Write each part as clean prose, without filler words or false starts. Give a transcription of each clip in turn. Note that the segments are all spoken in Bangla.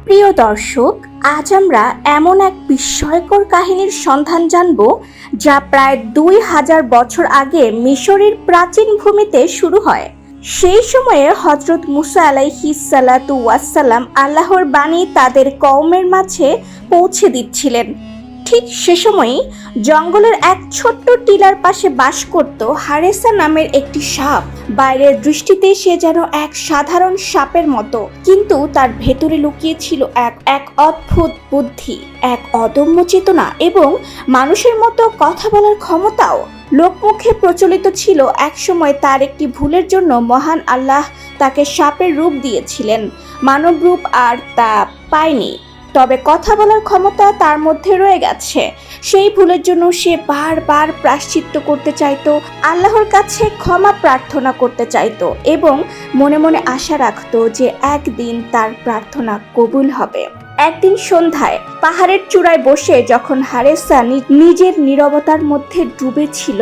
প্রিয় দর্শক, আজ আমরা এমন এক বিস্ময়কর কাহিনীর সন্ধান জানব যা প্রায় 2000 বছর আগে মিশরের প্রাচীন ভূমিতে শুরু হয়। সেই সময়ে হযরত মুসা আলাইহিস সালাতু ওয়াসসালাম আল্লাহর বাণী তাদের কওমের মাঝে পৌঁছে দিচ্ছিলেন। ঠিক সে সময়ই জঙ্গলের এক ছোট্ট টিলার পাশে বাস করত হারেসা নামের একটি সাপ। বাইরের দৃষ্টিতে সে যেন এক সাধারণ সাপের মতো, কিন্তু তার ভেতরে লুকিয়ে ছিল এক অদ্ভুত বুদ্ধি, এক অদম্য চেতনা এবং মানুষের মতো কথা বলার ক্ষমতাও। লোকমুখে প্রচলিত ছিল একসময় তার একটি ভুলের জন্য মহান আল্লাহ তাকে সাপের রূপ দিয়েছিলেন, মানব রূপ আর তা পায়নি। তবে কথা বলার ক্ষমতা তার মধ্যে রয়ে গেছে। সেই ভুলের জন্য সে বারবার প্রায়শ্চিত্ত করতে চাইতো, আল্লাহর কাছে ক্ষমা প্রার্থনা করতে চাইতো এবং মনে মনে আশা রাখতো যে একদিন তার প্রার্থনা কবুল হবে। একদিন সন্ধ্যায় পাহাড়ের চূড়ায় বসে যখন হারেসা নিজের নীরবতার মধ্যে ডুবে ছিল,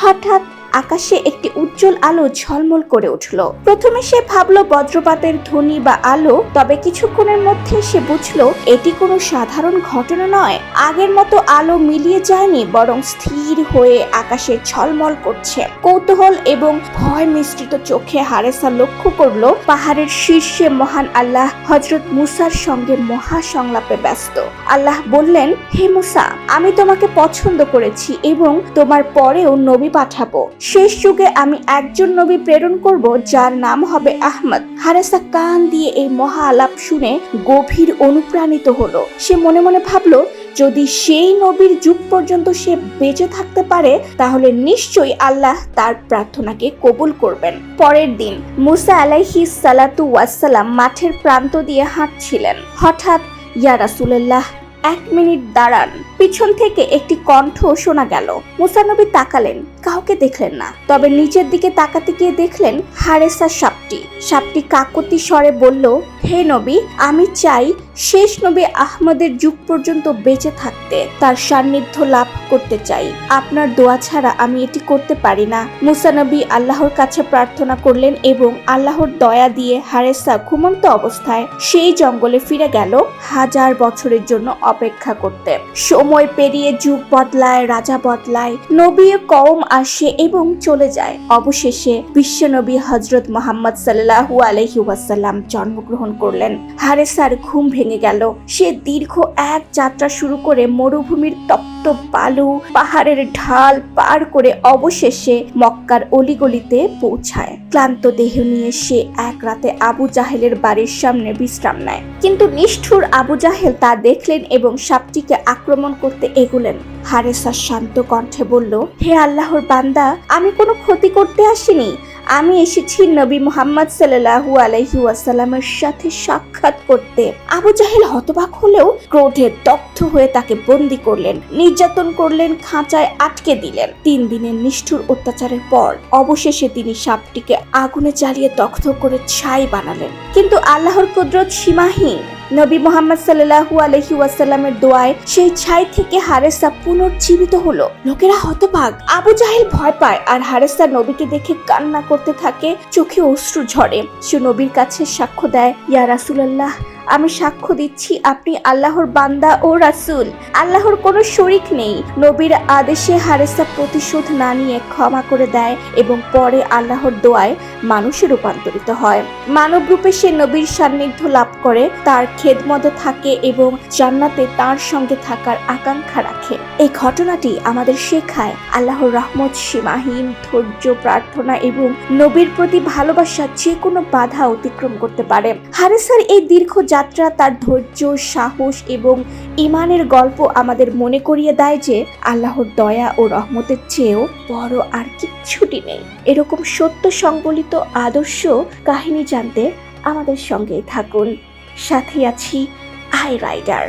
হঠাৎ আকাশে একটি উজ্জ্বল আলো ঝলমল করে উঠল। প্রথমে সে ভাবলো বজ্রপাতের ধ্বনি বা আলো, তবে কিছুক্ষণের মধ্যে সে বুঝলো এটি কোনো সাধারণ ঘটনা নয়। আগের মতো আলো মিলিয়ে যায়নি, বরং স্থির হয়ে আকাশে ঝলমল করছে। কৌতূহল এবং ভয় মিশ্রিত চোখে হারেসা লক্ষ্য করলো পাহাড়ের শীর্ষে মহান আল্লাহ হযরত মুসার সঙ্গে মহা সংলাপে ব্যস্ত। আল্লাহ বললেন, হে মুসা, আমি তোমাকে পছন্দ করেছি এবং তোমার পরেও নবী পাঠাবো। শেষ যুগে আমি একজন নবী প্রেরণ করব যার নাম হবে আহমদ। হারেসা কান দিয়ে এই মহা আলাপ শুনে গভীর অনুপ্রাণিত হলো। সে মনে মনে ভাবলো, যদি সেই নবীর যুগ পর্যন্ত সে বেঁচে থাকতে পারে তাহলে নিশ্চয়ই আল্লাহ তার প্রার্থনাকে কবুল করবেন। পরের দিন মুসা আলাইহিস সালাতু ওয়াসসালাম মাঠের প্রান্ত দিয়ে হাঁটছিলেন। হঠাৎ, ইয়া রাসূলুল্লাহ, 1 মিনিট দাঁড়ান। পিছন থেকে একটি কণ্ঠ শোনা গেল। মুসা নবী তাকালেন, কাউকে দেখলেন না। তবে নিচের দিকে তাকাতে গিয়ে দেখলেন হারেসা সাপটি। সাপটি কাকতি স্বরে বলল, হে নবী, আমি চাই শেষ নবী আহমদের যুগ পর্যন্ত বেঁচে থাকতে, তার সান্নিধ্য লাভ করতে চাই। আপনার দোয়া ছাড়া আমি এটি করতে পারি না। মুসা নবী আল্লাহর কাছে প্রার্থনা করলেন এবং আল্লাহর দয়া দিয়ে হারেসা ঘুমন্ত অবস্থায় সেই জঙ্গলে ফিরে গেল 1000 বছরের জন্য অপেক্ষা করতে। সময় পেরিয়ে যুগ বদলায়, রাজা বদলায়, নবী কওম আসে এবং চলে যায়। অবশেষে বিশ্বনবী হযরত মুহাম্মদ সাল্লাল্লাহু আলাইহি ওয়াসাল্লাম জন্মগ্রহণ করলেন। হারেসার ঘুম ভেঙে গেল। সে দীর্ঘ এক যাত্রা শুরু করে মরুভূমির তপ্ত বালু, পাহাড়ের ঢাল পার করে অবশেষে মক্কার অলিগলিতে পৌঁছায়। ক্লান্ত দেহ নিয়ে সে এক রাতে আবু জাহেলের বাড়ির সামনে বিশ্রাম নেয়। কিন্তু নিষ্ঠুর আবু জাহেল তা দেখলেন এবং সাপটিকে আক্রমণ করতে এগোলেন। হারেসা শান্ত কণ্ঠে বলল, হে আল্লাহর বান্দা, আমি কোনো ক্ষতি করতে আসিনি। আমি এসেছি নবী মুহাম্মদ সাল্লাল্লাহু আলাইহি ওয়াসাল্লামের সাথে সাক্ষাৎ করতে। আবু জাহেল হতবাক হলেও ক্রোধে দগ্ধ হয়ে তাকে বন্দী করলেন, নির্যাতন করলেন, খাঁচায় আটকে দিলেন। 3 দিনের নিষ্ঠুর অত্যাচারের পর অবশেষে তিনি সাপটিকে আগুনে জ্বালিয়ে দগ্ধ করে ছাই বানালেন। কিন্তু আল্লাহর কুদরত সীমাহীন। নবী মুহাম্মদ সাল্লাল্লাহু আলাইহি ওয়াসাল্লামের দোয়ায় সেই ছাই থেকে হারেসা পুনর্জীবিত হলো। লোকেরা হতবাক, আবু জাহেল ভয় পায় আর হারেসা নবীকে দেখে কান্না করতে থাকে, চোখে অশ্রু ঝরে। সে নবীর কাছে সাক্ষ্য দেয়, ইয়া রাসূলুল্লাহ, আমি সাক্ষ্য দিচ্ছি আপনি আল্লাহর বান্দা ও রাসূল, আল্লাহর কোনো শরীক নেই। নবীর আদেশে হারেসা প্রতিশোধ না নিয়ে ক্ষমা করে দেয় এবং পরে আল্লাহর দোয়ায় মানুষে রূপান্তরিত হয়। মানব রূপে সে নবীর সান্নিধ্য লাভ করে, তার খেদমতে থাকে এবং জান্নাতে তার সঙ্গে থাকার আকাঙ্ক্ষা রাখে। এই ঘটনাটি আমাদের শেখায় আল্লাহর রহমত সীমাহীন, ধৈর্য, প্রার্থনা এবং নবীর প্রতি ভালোবাসা যে কোনো বাধা অতিক্রম করতে পারে। হারেসার এই দীর্ঘ যাত্রা তার ধৈর্য, সাহস এবং ঈমানের গল্প আমাদের মনে করিয়ে দেয় যে আল্লাহর দয়া ও রহমতের চেয়েও বড় আর কিচ্ছুটি নেই। এরকম সত্য সংবলিত আদর্শ কাহিনী জানতে আমাদের সঙ্গেই থাকুন। সাথে আছি আই রাইডার।